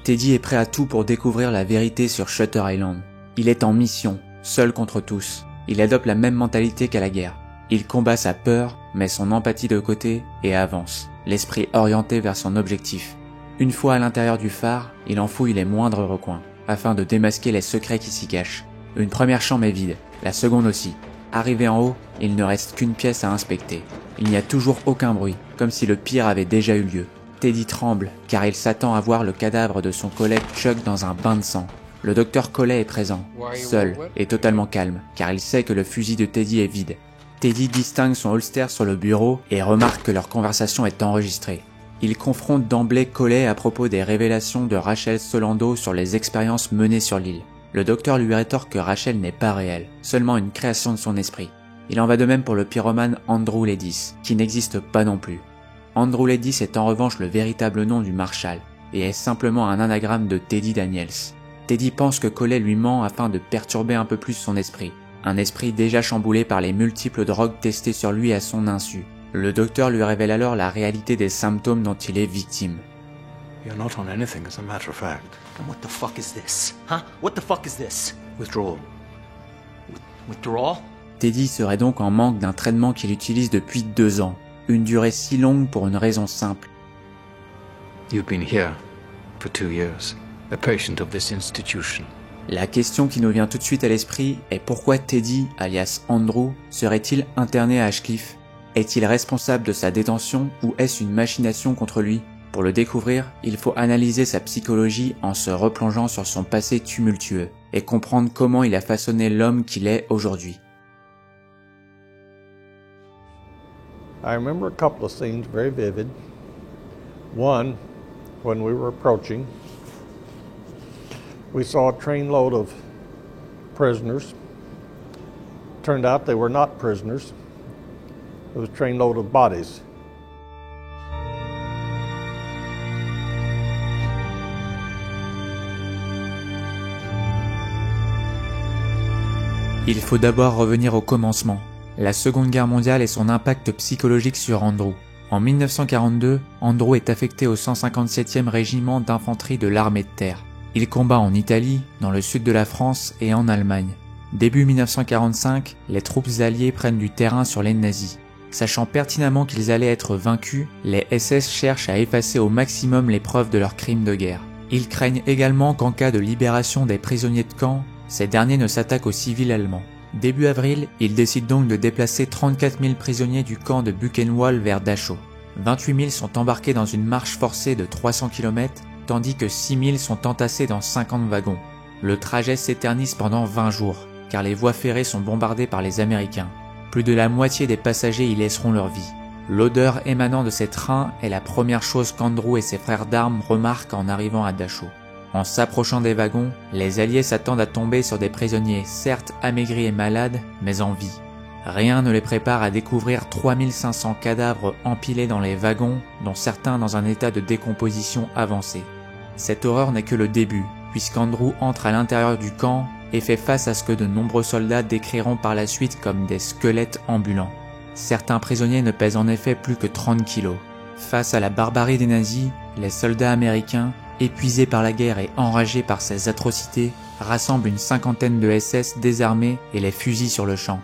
Teddy est prêt à tout pour découvrir la vérité sur Shutter Island. Il est en mission, seul contre tous. Il adopte la même mentalité qu'à la guerre. Il combat sa peur, met son empathie de côté et avance, l'esprit orienté vers son objectif. Une fois à l'intérieur du phare, il en fouille les moindres recoins, afin de démasquer les secrets qui s'y cachent. Une première chambre est vide, la seconde aussi. Arrivé en haut, il ne reste qu'une pièce à inspecter. Il n'y a toujours aucun bruit, comme si le pire avait déjà eu lieu. Teddy tremble, car il s'attend à voir le cadavre de son collègue Chuck dans un bain de sang. Le docteur Collet est présent, seul et totalement calme, car il sait que le fusil de Teddy est vide. Teddy distingue son holster sur le bureau et remarque que leur conversation est enregistrée. Il confronte d'emblée Collet à propos des révélations de Rachel Solando sur les expériences menées sur l'île. Le docteur lui rétorque que Rachel n'est pas réelle, seulement une création de son esprit. Il en va de même pour le pyromane Andrew Ledis, qui n'existe pas non plus. Andrew Ledis est en revanche le véritable nom du Marshal, et est simplement un anagramme de Teddy Daniels. Teddy pense que Collet lui ment afin de perturber un peu plus son esprit. Un esprit déjà chamboulé par les multiples drogues testées sur lui à son insu. Le docteur lui révèle alors la réalité des symptômes dont il est victime. You're not on anything, as a matter of fact. And what the fuck is this? Huh? What the fuck is this? Withdrawal. Withdrawal? Teddy serait donc en manque d'un traitement qu'il utilise depuis 2 ans. Une durée si longue pour une raison simple. You've been here for 2 years, a patient of this institution. La question qui nous vient tout de suite à l'esprit est pourquoi Teddy, alias Andrew, serait-il interné à Ashcliffe? Est-il responsable de sa détention ou est-ce une machination contre lui? Pour le découvrir, il faut analyser sa psychologie en se replongeant sur son passé tumultueux et comprendre comment il a façonné l'homme qu'il est aujourd'hui. I remember a couple of scenes very vivid. One, when we were approaching, we saw a trainload of prisoners. Turned out they were not prisoners. It was a trainload of bodies. Il faut d'abord revenir au commencement, la Seconde Guerre mondiale et son impact psychologique sur Andrew. En 1942, Andrew est affecté au 157e régiment d'infanterie de l'armée de terre. Il combat en Italie, dans le sud de la France et en Allemagne. Début 1945, les troupes alliées prennent du terrain sur les nazis. Sachant pertinemment qu'ils allaient être vaincus, les SS cherchent à effacer au maximum les preuves de leurs crimes de guerre. Ils craignent également qu'en cas de libération des prisonniers de camp, ces derniers ne s'attaquent aux civils allemands. Début avril, ils décident donc de déplacer 34 000 prisonniers du camp de Buchenwald vers Dachau. 28 000 sont embarqués dans une marche forcée de 300 km, tandis que 6 000 sont entassés dans 50 wagons. Le trajet s'éternise pendant 20 jours, car les voies ferrées sont bombardées par les Américains. Plus de la moitié des passagers y laisseront leur vie. L'odeur émanant de ces trains est la première chose qu'Andrew et ses frères d'armes remarquent en arrivant à Dachau. En s'approchant des wagons, les Alliés s'attendent à tomber sur des prisonniers certes amaigris et malades, mais en vie. Rien ne les prépare à découvrir 3500 cadavres empilés dans les wagons, dont certains dans un état de décomposition avancée. Cette horreur n'est que le début, puisqu'Andrew entre à l'intérieur du camp et fait face à ce que de nombreux soldats décriront par la suite comme des squelettes ambulants. Certains prisonniers ne pèsent en effet plus que 30 kilos. Face à la barbarie des nazis, les soldats américains, épuisés par la guerre et enragés par ces atrocités, rassemblent une cinquantaine de SS désarmés et les fusillent sur le champ.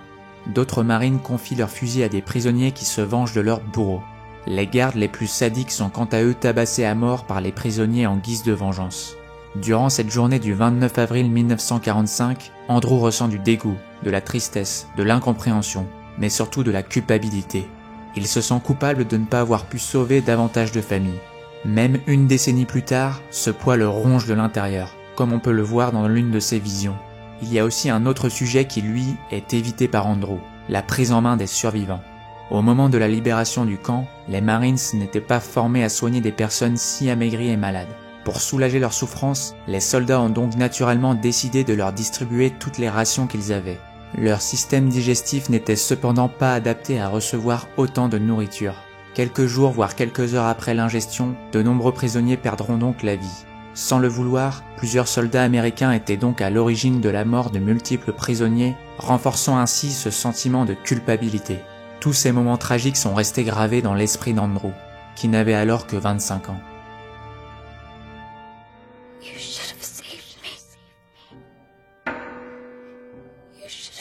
D'autres marines confient leurs fusils à des prisonniers qui se vengent de leurs bourreaux. Les gardes les plus sadiques sont quant à eux tabassés à mort par les prisonniers en guise de vengeance. Durant cette journée du 29 avril 1945, Andrew ressent du dégoût, de la tristesse, de l'incompréhension, mais surtout de la culpabilité. Il se sent coupable de ne pas avoir pu sauver davantage de familles. Même une décennie plus tard, ce poids le ronge de l'intérieur, comme on peut le voir dans l'une de ses visions. Il y a aussi un autre sujet qui, lui, est évité par Andrew, la prise en main des survivants. Au moment de la libération du camp, les Marines n'étaient pas formés à soigner des personnes si amaigries et malades. Pour soulager leur souffrance, les soldats ont donc naturellement décidé de leur distribuer toutes les rations qu'ils avaient. Leur système digestif n'était cependant pas adapté à recevoir autant de nourriture. Quelques jours voire quelques heures après l'ingestion, de nombreux prisonniers perdront donc la vie. Sans le vouloir, plusieurs soldats américains étaient donc à l'origine de la mort de multiples prisonniers, renforçant ainsi ce sentiment de culpabilité. Tous ces moments tragiques sont restés gravés dans l'esprit d'Andrew, qui n'avait alors que 25 ans.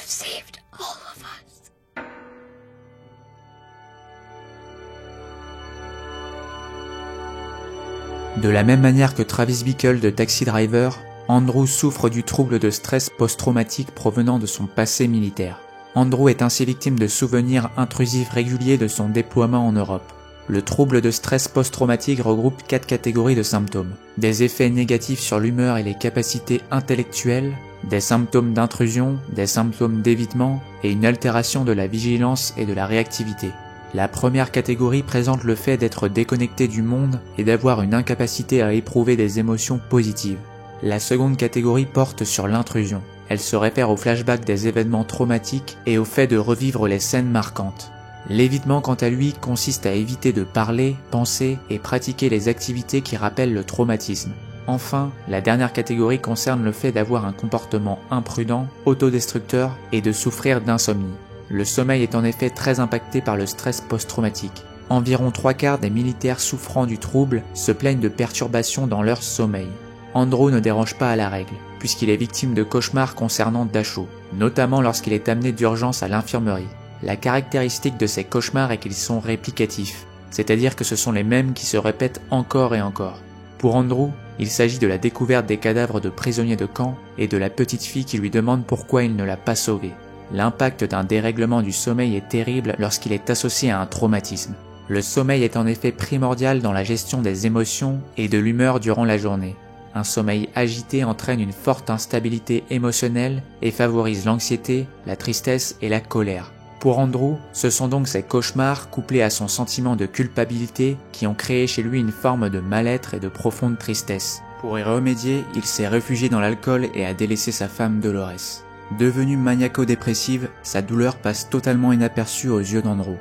saved all of us. De la même manière que Travis Bickle de Taxi Driver, Andrew souffre du trouble de stress post-traumatique provenant de son passé militaire. Andrew est ainsi victime de souvenirs intrusifs réguliers de son déploiement en Europe. Le trouble de stress post-traumatique regroupe 4 catégories de symptômes. Des effets négatifs sur l'humeur et les capacités intellectuelles, des symptômes d'intrusion, des symptômes d'évitement et une altération de la vigilance et de la réactivité. La première catégorie présente le fait d'être déconnecté du monde et d'avoir une incapacité à éprouver des émotions positives. La seconde catégorie porte sur l'intrusion. Elle se réfère au flashback des événements traumatiques et au fait de revivre les scènes marquantes. L'évitement, quant à lui, consiste à éviter de parler, penser et pratiquer les activités qui rappellent le traumatisme. Enfin, la dernière catégorie concerne le fait d'avoir un comportement imprudent, autodestructeur et de souffrir d'insomnie. Le sommeil est en effet très impacté par le stress post-traumatique. Environ 3/4 des militaires souffrant du trouble se plaignent de perturbations dans leur sommeil. Andrew ne dérange pas à la règle, puisqu'il est victime de cauchemars concernant Dachau, notamment lorsqu'il est amené d'urgence à l'infirmerie. La caractéristique de ces cauchemars est qu'ils sont réplicatifs, c'est-à-dire que ce sont les mêmes qui se répètent encore et encore. Pour Andrew, il s'agit de la découverte des cadavres de prisonniers de camp et de la petite fille qui lui demande pourquoi il ne l'a pas sauvée. L'impact d'un dérèglement du sommeil est terrible lorsqu'il est associé à un traumatisme. Le sommeil est en effet primordial dans la gestion des émotions et de l'humeur durant la journée. Un sommeil agité entraîne une forte instabilité émotionnelle et favorise l'anxiété, la tristesse et la colère. Pour Andrew, ce sont donc ces cauchemars couplés à son sentiment de culpabilité qui ont créé chez lui une forme de mal-être et de profonde tristesse. Pour y remédier, il s'est réfugié dans l'alcool et a délaissé sa femme Dolores. Devenue maniaco-dépressive, sa douleur passe totalement inaperçue aux yeux d'Andrew.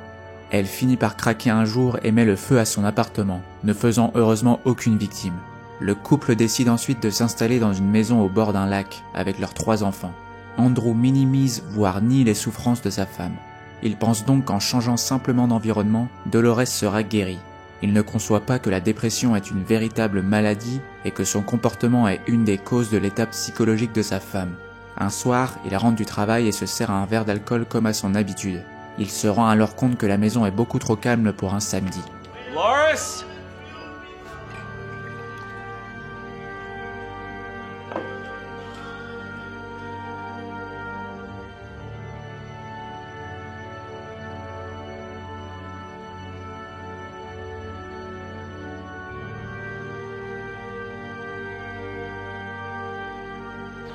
Elle finit par craquer un jour et met le feu à son appartement, ne faisant heureusement aucune victime. Le couple décide ensuite de s'installer dans une maison au bord d'un lac avec leurs 3 enfants. Andrew minimise, voire nie les souffrances de sa femme. Il pense donc qu'en changeant simplement d'environnement, Dolores sera guérie. Il ne conçoit pas que la dépression est une véritable maladie et que son comportement est une des causes de l'état psychologique de sa femme. Un soir, il rentre du travail et se sert un verre d'alcool comme à son habitude. Il se rend alors compte que la maison est beaucoup trop calme pour un samedi. Loris?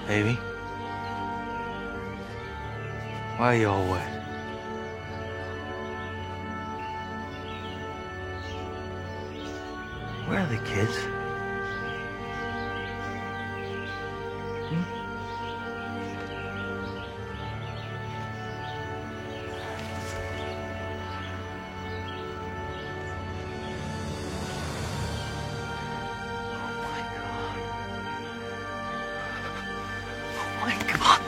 Baby? Why are you all wet? Where are the kids? Oh my god. Oh my god.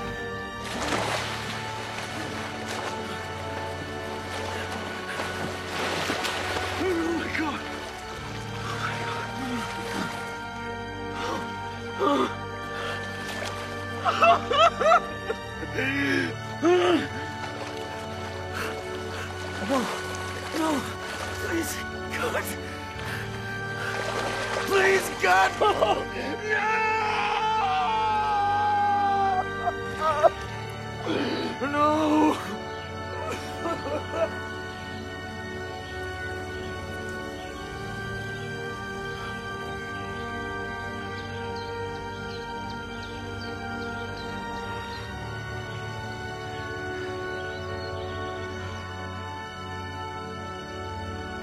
No, please, God. Please, God, no! No! No!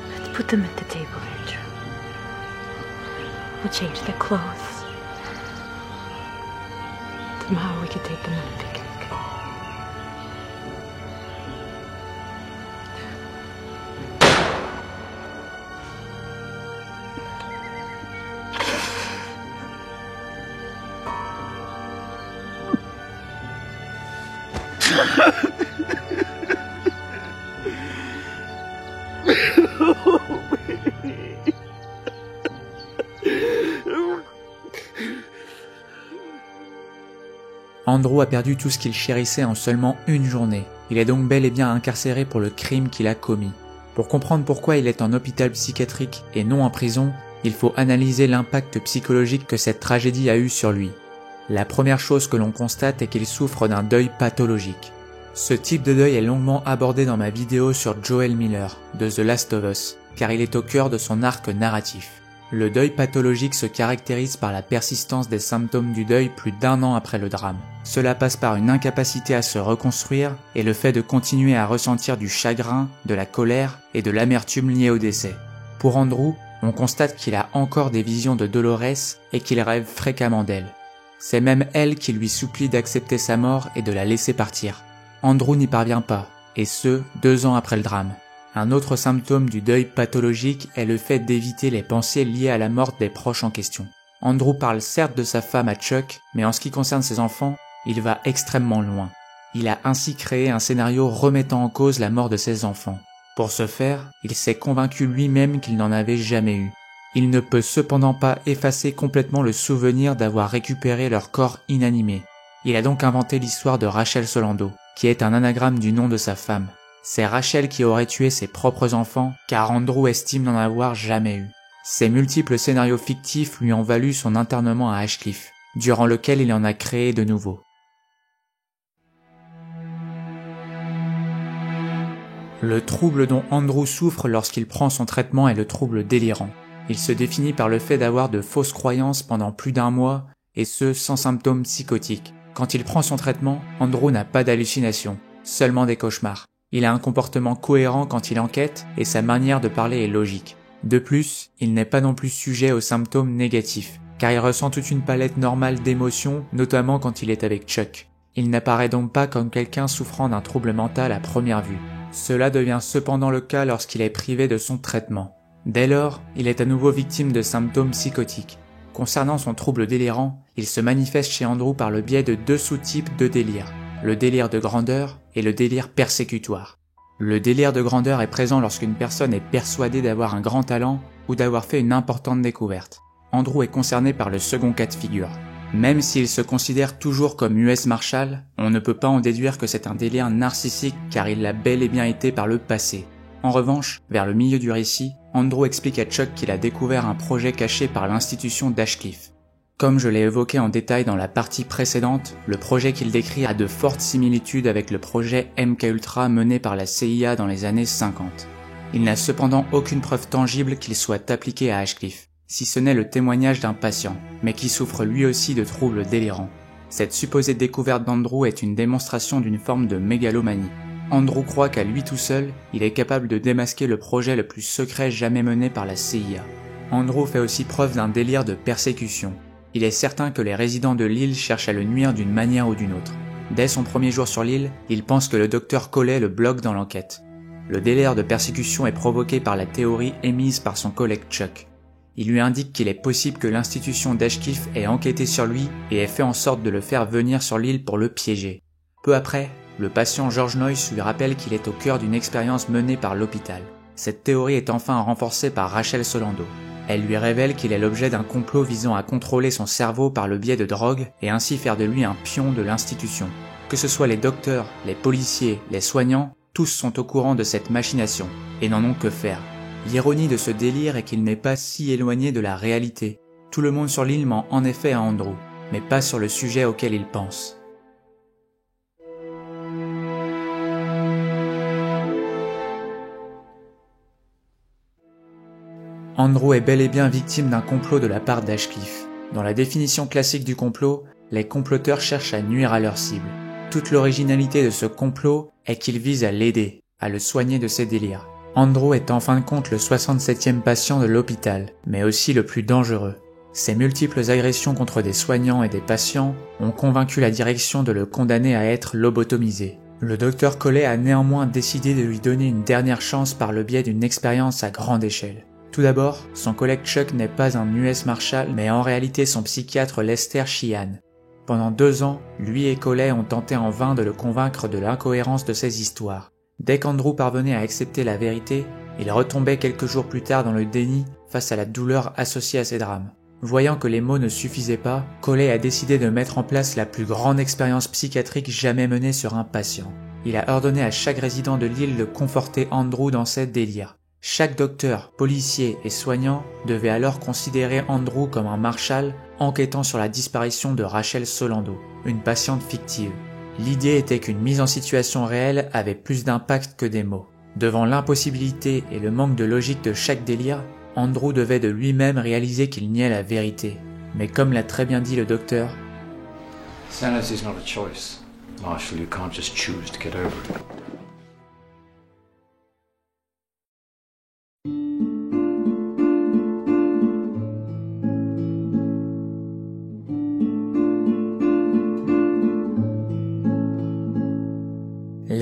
Let's put them at the table, Andrew. We'll change their clothes. Tomorrow we can take them on a picnic. Andrew a perdu tout ce qu'il chérissait en seulement une journée. Il est donc bel et bien incarcéré pour le crime qu'il a commis. Pour comprendre pourquoi il est en hôpital psychiatrique et non en prison, il faut analyser l'impact psychologique que cette tragédie a eu sur lui. La première chose que l'on constate est qu'il souffre d'un deuil pathologique. Ce type de deuil est longuement abordé dans ma vidéo sur Joel Miller, de The Last of Us, car il est au cœur de son arc narratif. Le deuil pathologique se caractérise par la persistance des symptômes du deuil plus d'1 an après le drame. Cela passe par une incapacité à se reconstruire et le fait de continuer à ressentir du chagrin, de la colère et de l'amertume liée au décès. Pour Andrew, on constate qu'il a encore des visions de Dolores et qu'il rêve fréquemment d'elle. C'est même elle qui lui supplie d'accepter sa mort et de la laisser partir. Andrew n'y parvient pas, et ce, 2 ans après le drame. Un autre symptôme du deuil pathologique est le fait d'éviter les pensées liées à la mort des proches en question. Andrew parle certes de sa femme à Chuck, mais en ce qui concerne ses enfants, il va extrêmement loin. Il a ainsi créé un scénario remettant en cause la mort de ses enfants. Pour ce faire, il s'est convaincu lui-même qu'il n'en avait jamais eu. Il ne peut cependant pas effacer complètement le souvenir d'avoir récupéré leur corps inanimé. Il a donc inventé l'histoire de Rachel Solando, qui est un anagramme du nom de sa femme. C'est Rachel qui aurait tué ses propres enfants, car Andrew estime n'en avoir jamais eu. Ces multiples scénarios fictifs lui ont valu son internement à Ashcliffe, durant lequel il en a créé de nouveaux. Le trouble dont Andrew souffre lorsqu'il prend son traitement est le trouble délirant. Il se définit par le fait d'avoir de fausses croyances pendant plus d'1 mois, et ce sans symptômes psychotiques. Quand il prend son traitement, Andrew n'a pas d'hallucinations, seulement des cauchemars. Il a un comportement cohérent quand il enquête et sa manière de parler est logique. De plus, il n'est pas non plus sujet aux symptômes négatifs, car il ressent toute une palette normale d'émotions, notamment quand il est avec Chuck. Il n'apparaît donc pas comme quelqu'un souffrant d'un trouble mental à première vue. Cela devient cependant le cas lorsqu'il est privé de son traitement. Dès lors, il est à nouveau victime de symptômes psychotiques. Concernant son trouble délirant, il se manifeste chez Andrew par le biais de 2 sous-types de délire, le délire de grandeur et le délire persécutoire. Le délire de grandeur est présent lorsqu'une personne est persuadée d'avoir un grand talent ou d'avoir fait une importante découverte. Andrew est concerné par le second cas de figure. Même s'il se considère toujours comme US Marshal, on ne peut pas en déduire que c'est un délire narcissique car il l'a bel et bien été par le passé. En revanche, vers le milieu du récit, Andrew explique à Chuck qu'il a découvert un projet caché par l'institution d'Ashcliffe. Comme je l'ai évoqué en détail dans la partie précédente, le projet qu'il décrit a de fortes similitudes avec le projet MKUltra mené par la CIA dans les années 50. Il n'a cependant aucune preuve tangible qu'il soit appliqué à Ashcliffe, si ce n'est le témoignage d'un patient, mais qui souffre lui aussi de troubles délirants. Cette supposée découverte d'Andrew est une démonstration d'une forme de mégalomanie. Andrew croit qu'à lui tout seul, il est capable de démasquer le projet le plus secret jamais mené par la CIA. Andrew fait aussi preuve d'un délire de persécution. Il est certain que les résidents de l'île cherchent à le nuire d'une manière ou d'une autre. Dès son premier jour sur l'île, il pense que le docteur Collet le bloque dans l'enquête. Le délire de persécution est provoqué par la théorie émise par son collègue Chuck. Il lui indique qu'il est possible que l'institution d'Ashcliffe ait enquêté sur lui et ait fait en sorte de le faire venir sur l'île pour le piéger. Peu après, le patient George Noyce lui rappelle qu'il est au cœur d'une expérience menée par l'hôpital. Cette théorie est enfin renforcée par Rachel Solando. Elle lui révèle qu'il est l'objet d'un complot visant à contrôler son cerveau par le biais de drogue et ainsi faire de lui un pion de l'institution. Que ce soit les docteurs, les policiers, les soignants, tous sont au courant de cette machination et n'en ont que faire. L'ironie de ce délire est qu'il n'est pas si éloigné de la réalité. Tout le monde sur l'île ment en effet à Andrew, mais pas sur le sujet auquel il pense. Andrew est bel et bien victime d'un complot de la part d'Ashcliffe. Dans la définition classique du complot, les comploteurs cherchent à nuire à leur cible. Toute l'originalité de ce complot est qu'il vise à l'aider, à le soigner de ses délires. Andrew est en fin de compte le 67e patient de l'hôpital, mais aussi le plus dangereux. Ses multiples agressions contre des soignants et des patients ont convaincu la direction de le condamner à être lobotomisé. Le docteur Collet a néanmoins décidé de lui donner une dernière chance par le biais d'une expérience à grande échelle. Tout d'abord, son collègue Chuck n'est pas un US Marshal, mais en réalité son psychiatre Lester Sheehan. Pendant 2 ans, lui et Collet ont tenté en vain de le convaincre de l'incohérence de ses histoires. Dès qu'Andrew parvenait à accepter la vérité, il retombait quelques jours plus tard dans le déni face à la douleur associée à ces drames. Voyant que les mots ne suffisaient pas, Coley a décidé de mettre en place la plus grande expérience psychiatrique jamais menée sur un patient. Il a ordonné à chaque résident de l'île de conforter Andrew dans ses délires. Chaque docteur, policier et soignant devait alors considérer Andrew comme un marshal enquêtant sur la disparition de Rachel Solando, une patiente fictive. L'idée était qu'une mise en situation réelle avait plus d'impact que des mots. Devant l'impossibilité et le manque de logique de chaque délire, Andrew devait de lui-même réaliser qu'il niait la vérité. Mais comme l'a très bien dit le docteur, Sanity is not a choice. Marshall, you can't just choose to get over it.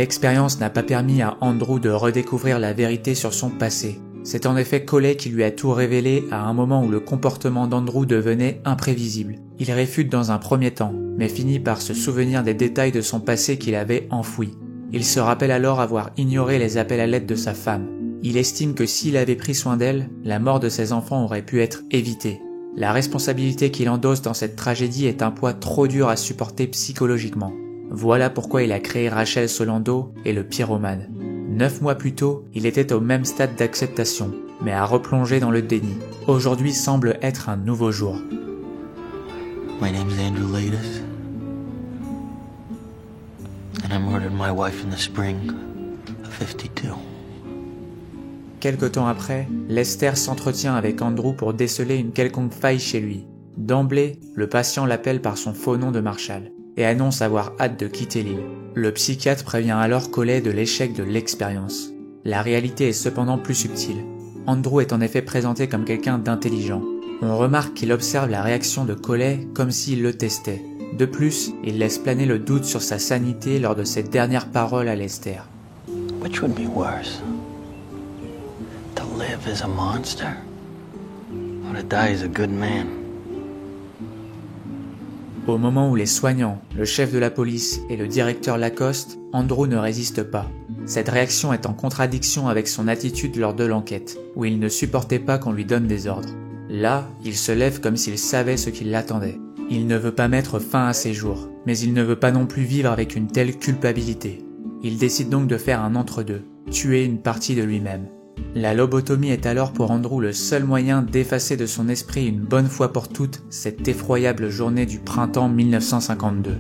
l'expérience n'a pas permis à Andrew de redécouvrir la vérité sur son passé. C'est en effet Coley qui lui a tout révélé à un moment où le comportement d'Andrew devenait imprévisible. Il réfute dans un premier temps, mais finit par se souvenir des détails de son passé qu'il avait enfoui. Il se rappelle alors avoir ignoré les appels à l'aide de sa femme. Il estime que s'il avait pris soin d'elle, la mort de ses enfants aurait pu être évitée. La responsabilité qu'il endosse dans cette tragédie est un poids trop dur à supporter psychologiquement. Voilà pourquoi il a créé Rachel Solando et le pyromane. 9 mois plus tôt, il était au même stade d'acceptation, mais a replongé dans le déni. Aujourd'hui semble être un nouveau jour. My name's Andrew Latus, and I murdered my wife in the spring of 52. Quelque temps après, Lester s'entretient avec Andrew pour déceler une quelconque faille chez lui. D'emblée, le patient l'appelle par son faux nom de Marshall et annonce avoir hâte de quitter l'île. Le psychiatre prévient alors Coley de l'échec de l'expérience. La réalité est cependant plus subtile. Andrew est en effet présenté comme quelqu'un d'intelligent. On remarque qu'il observe la réaction de Coley comme s'il le testait. De plus, il laisse planer le doute sur sa sanité lors de ses dernières paroles à Lester. Which would be worse? To live as a monster, or to die as a good man? Au moment où les soignants, le chef de la police et le directeur l'accostent, Andrew ne résiste pas. Cette réaction est en contradiction avec son attitude lors de l'enquête, où il ne supportait pas qu'on lui donne des ordres. Là, il se lève comme s'il savait ce qui l'attendait. Il ne veut pas mettre fin à ses jours, mais il ne veut pas non plus vivre avec une telle culpabilité. Il décide donc de faire un entre-deux, tuer une partie de lui-même. La lobotomie est alors pour Andrew le seul moyen d'effacer de son esprit une bonne fois pour toutes cette effroyable journée du printemps 1952.